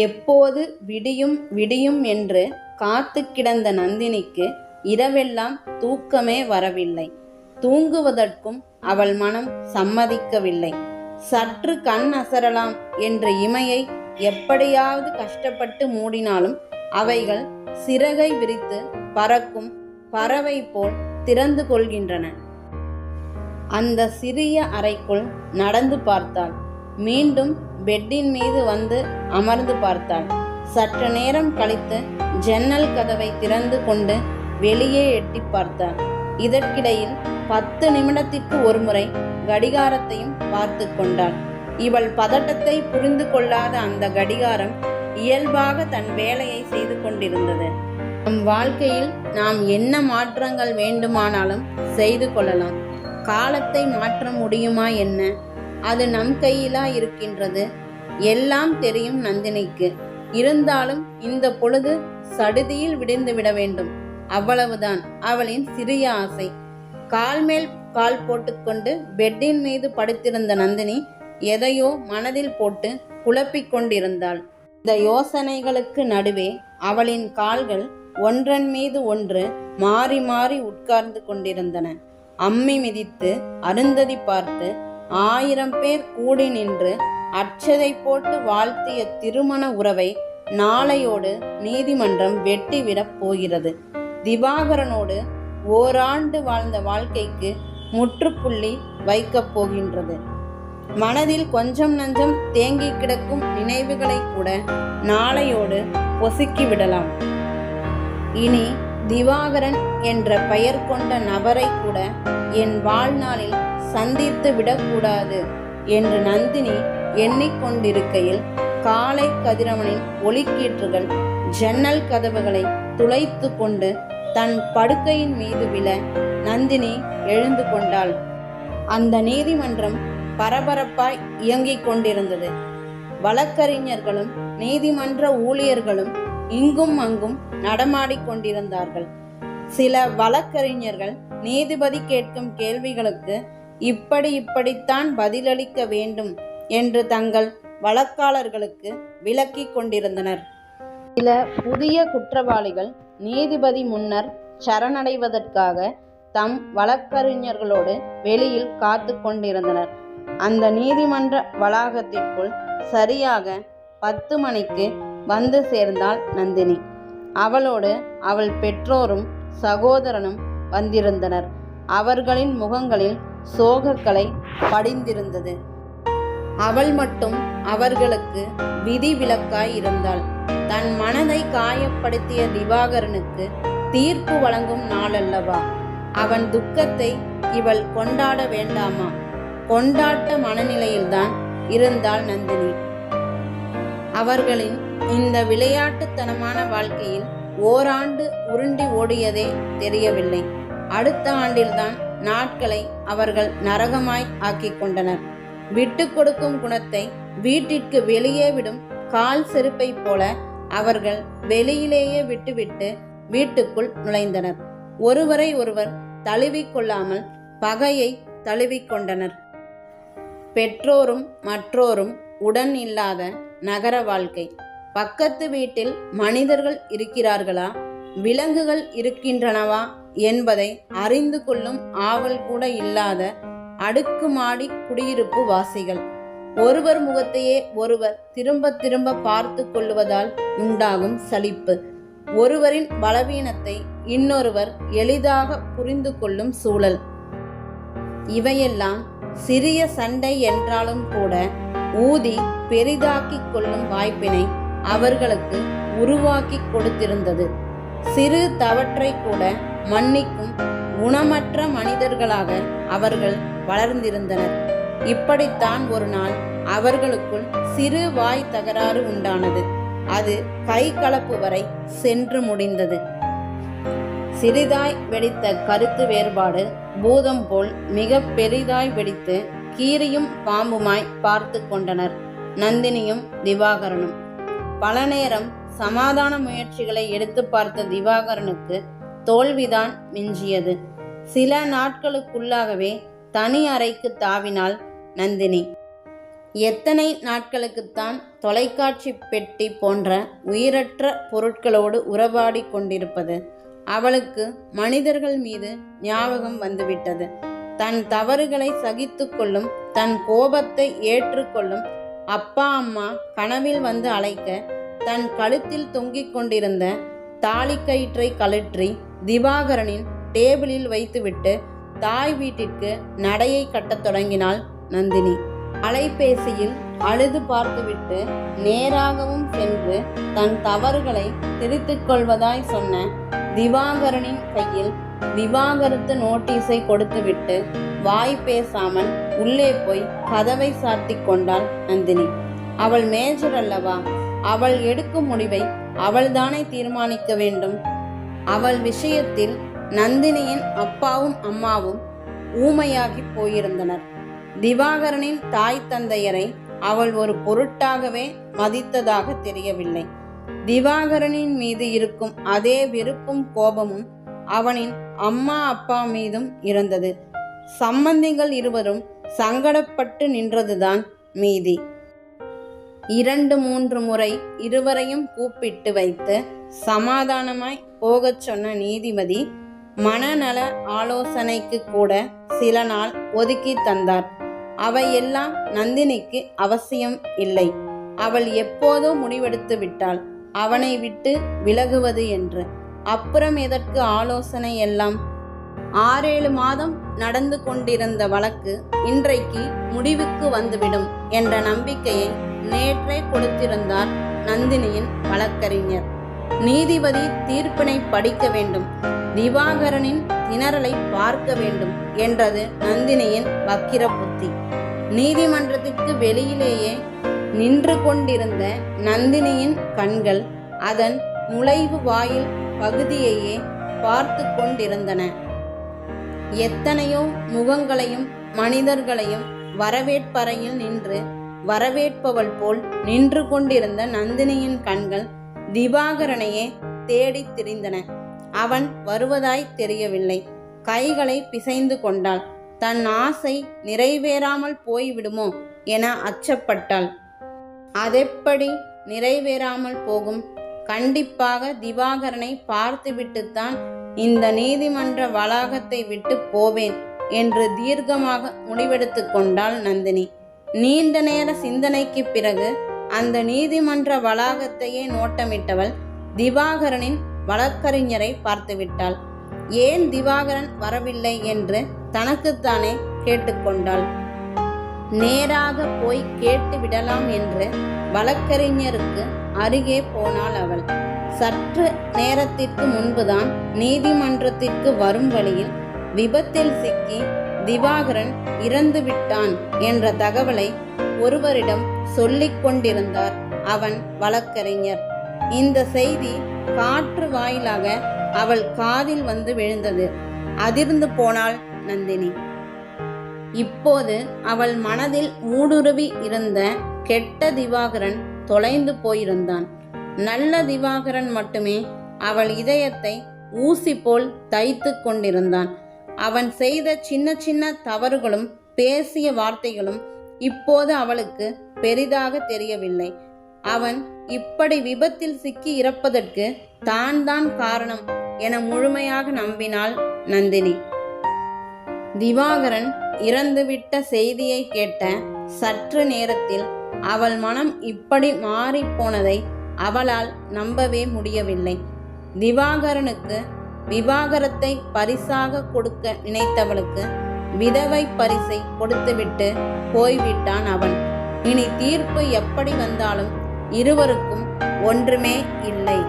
எப்போது விடியும் விடியும் என்று காத்து கிடந்த நந்தினிக்கு இரவெல்லாம் தூக்கமே வரவில்லை. தூங்குவதற்கும் அவள் மனம் சம்மதிக்கவில்லை. சற்று கண் அசரலாம் என்ற இமையை எப்படியாவது கஷ்டப்பட்டு மூடினாலும் அவைகள் சிறகை விரித்து பறக்கும் பறவை போல் திறந்து கொள்கின்றன. அந்த சிறிய அறைக்குள் நடந்து பார்த்தாள். மீண்டும் பெட்டின் மீது வந்து அமர்ந்து பார்த்தாள். சற்று நேரம் கழித்து ஜன்னல் கதவை திறந்து கொண்டு வெளியே எட்டி பார்த்தாள். இதற்கிடையில் 10 நிமிடத்திற்கு ஒருமுறை கடிகாரத்தையும் பார்த்து கொண்டாள். இவள் பதட்டத்தை புரிந்து கொள்ளாத அந்த கடிகாரம் இயல்பாக தன் வேலையை செய்து கொண்டிருந்தது. நம் வாழ்க்கையில் நாம் என்ன மாற்றங்கள் வேண்டுமானாலும் செய்து கொள்ளலாம். காலத்தை மாற்ற முடியுமா என்ன? அது நம் கையிலா இருக்கின்றது. எல்லாம் தெரியும் நந்தினிக்கு. இருந்தாலும் இந்த பொழுது சடுதியில் விடிந்து விட வேண்டும், அவ்வளவுதான் அவளின் சிறிய ஆசை. கால் மேல் கால் போட்டுக்கொண்டு பெட்டின் மீது படுத்திருந்த நந்தினி எதையோ மனதில் போட்டு குழப்பிக் கொண்டிருந்தாள். இந்த யோசனைகளுக்கு நடுவே அவளின் கால்கள் ஒன்றன் மீது ஒன்று மாறி மாறி உட்கார்ந்து கொண்டிருந்தன. அம்மி மிதித்து அருந்ததி பார்த்து 1000 பேர் கூடி நின்று அட்சதை போட்டு வாழ்த்திய திருமண உறவை நாளையோடு நீதிமன்றம் வெட்டிவிடப் போகிறது. திவாகரனோடு ஓராண்டு வாழ்ந்த வாழ்க்கைக்கு முற்றுப்புள்ளி வைக்கப் போகின்றது. மனதில் கொஞ்சம் நஞ்சம் தேங்கி கிடக்கும் நினைவுகளை கூட நாளையோடு பொசுக்கிவிடலாம். இனி திவாகரன் என்ற பெயர் கொண்ட நபரை கூட என் வாழ்நாளில் சந்தித்து விடக்கூடாது என்று நந்தினி எண்ணிக்கொண்டிருக்கையில் காலை கதிரவனின் ஒளிக்கீற்றுகள் ஜன்னல் கதவுகளை துளைத்து கொண்டு தன் படுக்கையின் மீது விழ நந்தினி எழுந்து கொண்டாள். அந்த நீதிமன்றம் பரபரப்பாய் இயங்கிக் கொண்டிருந்தது. வழக்கறிஞர்களும் நீதிமன்ற ஊழியர்களும் இங்கும் அங்கும் நடமாடிக்கொண்டிருந்தார்கள். சில வழக்கறிஞர்கள் நீதிபதி கேட்கும் கேள்விகளுக்கு இப்படித்தான் பதிலளிக்க வேண்டும் என்று தங்கள் வழக்காளர்களுக்கு விளக்கிக் கொண்டிருந்தனர். சில புதிய குற்றவாளிகள் நீதிபதி முன்னர் சரணடைவதற்காக தம் வழக்கறிஞர்களோடு வெளியில் காத்து கொண்டிருந்தனர். அந்த நீதிமன்ற வளாகத்திற்குள் சரியாக 10 மணிக்கு வந்து சேர்ந்தாள் நந்தினி. அவளோடு அவள் பெற்றோரும் சகோதரனும் வந்திருந்தனர். அவர்களின் முகங்களில் சோகக்கலை படிந்திருந்தது. அவள் மட்டும் அவர்களுக்கு விதிவிலக்காய் இருந்தாள். தன் மனதை காயப்படுத்திய திவாகரனுக்கு தீர்ப்பு வழங்கும் நாளல்லவா? அவன் துக்கத்தை இவள் கொண்டாட வேண்டாமா? கொண்டாட்ட மனநிலையில்தான் இருந்தாள் நந்தினி. அவர்களின் இந்த விளையாட்டுத்தனமான வாழ்க்கையில் ஓராண்டு உருண்டி ஓடியதே தெரியவில்லை. அடுத்த ஆண்டில்தான் நாட்களை அவர்கள் நரகமாய் ஆக்கிக் கொண்டனர். விட்டு கொடுக்கும் குணத்தை வீட்டிற்கு வெளியே விடும் கால் செருப்பை போல அவர்கள் வெளியிலேயே விட்டுவிட்டு வீட்டுக்குள் நுழைந்தனர். ஒருவரை ஒருவர் தழுவிக்கொள்ளாமல் பகையை தழுவிக்கொண்டனர். பெற்றோரும் மற்றோரும் உடன் இல்லாத நகர வாழ்க்கை. பக்கத்து வீட்டில் மனிதர்கள் இருக்கிறார்களா, விலங்குகள் இருக்கின்றனவா என்பதை அறிந்து கொள்ளும் ஆவல் கூட இல்லாத அடுக்குமாடி குடியிருப்பு வாசிகள். ஒருவர் முகத்தையே ஒருவர் திரும்ப திரும்ப பார்த்து கொள்வதால் உண்டாகும் சலிப்பு. ஒருவரின் பலவீனத்தை இன்னொருவர் எளிதாக புரிந்து கொள்ளும் சூழல். இவையெல்லாம் சிறிய சண்டை என்றாலும் கூட ஊதி பெரிதாக்கிக் கொள்ளும் வாய்ப்பினை அவர்களுக்கு உருவாக்கி கொடுத்திருந்தது. சிறு தவற்றை கூட மன்னிக்கும் குணமற்ற மனிதர்களாக அவர்கள் வளர்ந்திருந்தனர். இப்படித்தான் ஒரு நாள் அவர்களுக்குள் சிறு வாய் தகராறு உண்டானது. அது கை கலப்பு வரை சென்று முடிந்தது. சிறிதாய் வெடித்த கருத்து வேறுபாடு பூதம் போல் மிக பெரிதாய் வெடித்து கீரியும் பாம்புமாய் பார்த்து கொண்டனர் நந்தினியும் திவாகரனும். பல நேரம் சமாதான முயற்சிகளை எடுத்து பார்த்த திவாகரனுக்கு தோல்விதான் மிஞ்சியது. சில நாட்களுக்குள்ளாகவே தனி அறைக்கு தாவினாள் நந்தினி. எத்தனை நாட்களுக்குத்தான் தொலைக்காட்சி பெட்டி போன்ற உயிரற்ற பொருட்களோடு உறவாடி கொண்டிருப்பது? அவளுக்கு மனிதர்கள் மீது ஞாபகம் வந்துவிட்டது. தன் தவறுகளை சகித்து கொள்ளும், தன் கோபத்தை ஏற்றுக்கொள்ளும் அப்பா அம்மா கனவில் வந்து அழைக்க, தன் கழுத்தில் தொங்கிக் கொண்டிருந்த தாலிக்கயிற்றை கழற்றி திவாகரனின் டேபிளில் வைத்துவிட்டு தாய் வீட்டிற்கு நடையை கட்டத் தொடங்கினாள் நந்தினி. அலைபேசியில் அழுது பார்த்துவிட்டு நேராகவும் சென்று தன் தவறுகளை திருத்திக் கொள்வதாய் சொன்ன திவாகரனின் கையில் விவாகரத்து நோட்டீஸை கொடுத்துவிட்டு வாய் பேசாமல் உள்ளே போய் கதவை சாத்தி கொண்டாள் நந்தினி. அவள் மேஜர் அல்லவா? அவள் எடுக்கும் முடிவை அவள்தானே தீர்மானிக்க வேண்டும். அவள் விஷயத்தில் நந்தினியின் அப்பாவும் அம்மாவும் ஊமையாகி போயிருந்தனர். திவாகரனின் தாய் தந்தையரை அவள் ஒரு பொருட்டாகவே மதித்ததாக தெரியவில்லை. திவாகரனின் மீது இருக்கும் அதே வெறுப்பும் கோபமும் அவனின் அம்மா அப்பா மீதும் இருந்தது. சம்பந்திகள் இருவரும் சங்கடப்பட்டு நின்றதுதான் மீதி. 2-3 முறை இருவரையும் கூப்பிட்டு வைத்து சமாதானமாய் போகச் சொன்ன நீதிபதி மனநல ஆலோசனைக்கு கூட சில நாள் ஒதுக்கி தந்தார். அவையெல்லாம் நந்தினிக்கு அவசியம் இல்லை. அவள் எப்போதோ முடிவெடுத்து விட்டாள் அவனை விட்டு விலகுவது என்று. அப்புறம் எதற்கு ஆலோசனை எல்லாம்? 6-7 மாதம் நடந்து கொண்டிருந்த வழக்கு இன்றைக்கு முடிவுக்கு வந்துவிடும் என்ற நம்பிக்கையை நேற்றே கொடுத்திருந்தார் நந்தினியின் வழக்கறிஞர். நீதிபதி தீர்ப்பினை படிக்க வேண்டும், திவாகரனின் திணறலை பார்க்க வேண்டும் என்றது நந்தினியின் வக்கிர புத்தி. நீதிமன்றத்திற்கு வெளியிலேயே நின்று கொண்டிருந்த நந்தினியின் கண்கள் அதன் நுழைவு வாயில் பகுதியையே பார்த்து கொண்டிருந்தன. எத்தனையோ முகங்களையும் மனிதர்களையும் வரவேற்பறையில் நின்று வரவேற்பவள் போல் நின்று கொண்டிருந்த நந்தினியின் கண்கள் திவாகரனையே தேடித் திரிந்தன. அவன் வருவதாய் தெரியவில்லை. கைகளை பிசைந்து கொண்டாள். தன் ஆசை நிறைவேறாமல் போய்விடுமோ என அச்சப்பட்டாள். அதெப்படி நிறைவேறாமல் போகும்? கண்டிப்பாக திவாகரனை பார்த்துவிட்டுத்தான் இந்த நீதிமன்ற வளாகத்தை விட்டு போவேன் என்று தீர்க்கமாக முடிவெடுத்து கொண்டாள் நந்தினி. நீண்ட நேர சிந்தனைக்கு பிறகு அந்த நீதிமன்ற வளாகத்தையே நோட்டமிட்டவள் திவாகரனின் வழக்கறிஞரை பார்த்துவிட்டாள். ஏன் திவாகரன் வரவில்லை என்று தனக்குத்தானே கேட்டுக்கொண்டாள். நேராக போய் கேட்டு விடலாம் என்று வழக்கறிஞருக்கு அருகே போனாள் அவள். சற்று நேரத்திற்கு முன்புதான் நீதிமன்றத்திற்கு வரும் வழியில் விபத்தில் சிக்கி திவாகரன் இறந்து விட்டான் என்ற தகவலை ஒருவரிடம் சொல்லிக் கொண்டிருந்தார் அவன் வழக்கறிஞர். இந்த செய்தி காற்று வாயிலாக அவள் காதில் வந்து விழுந்தது. அதிர்ந்து போனாள் நந்தினி. இப்போது அவள் மனதில் ஊடுருவி இருந்த கெட்ட திவாகரன் தொலைந்து போயிருந்தான். நல்ல திவாகரன் மட்டுமே அவள் இதயத்தை ஊசி போல் தைத்து கொண்டிருந்தான். அவன் செய்த சின்ன சின்ன தவறுகளும் பேசிய வார்த்தைகளும் இப்போது அவளுக்கு பெரிதாக தெரியவில்லை. அவன் இப்படி விபத்தில் சிக்கி இறப்பதற்கு தான் காரணம் என முழுமையாக நம்பினாள் நந்தினி. திவாகரன் இறந்துவிட்ட செய்தியை கேட்ட சற்று நேரத்தில் அவள் மனம் இப்படி மாறி போனதை அவளால் நம்பவே முடியவில்லை. திவாகரனுக்கு விவாகரத்தை பரிசாக கொடுக்க நினைத்தவளுக்கு விதவை பரிசை கொடுத்துவிட்டு போய்விட்டான் அவன். இனி தீர்ப்பு எப்படி வந்தாலும் இருவருக்கும் ஒன்றுமே இல்லை.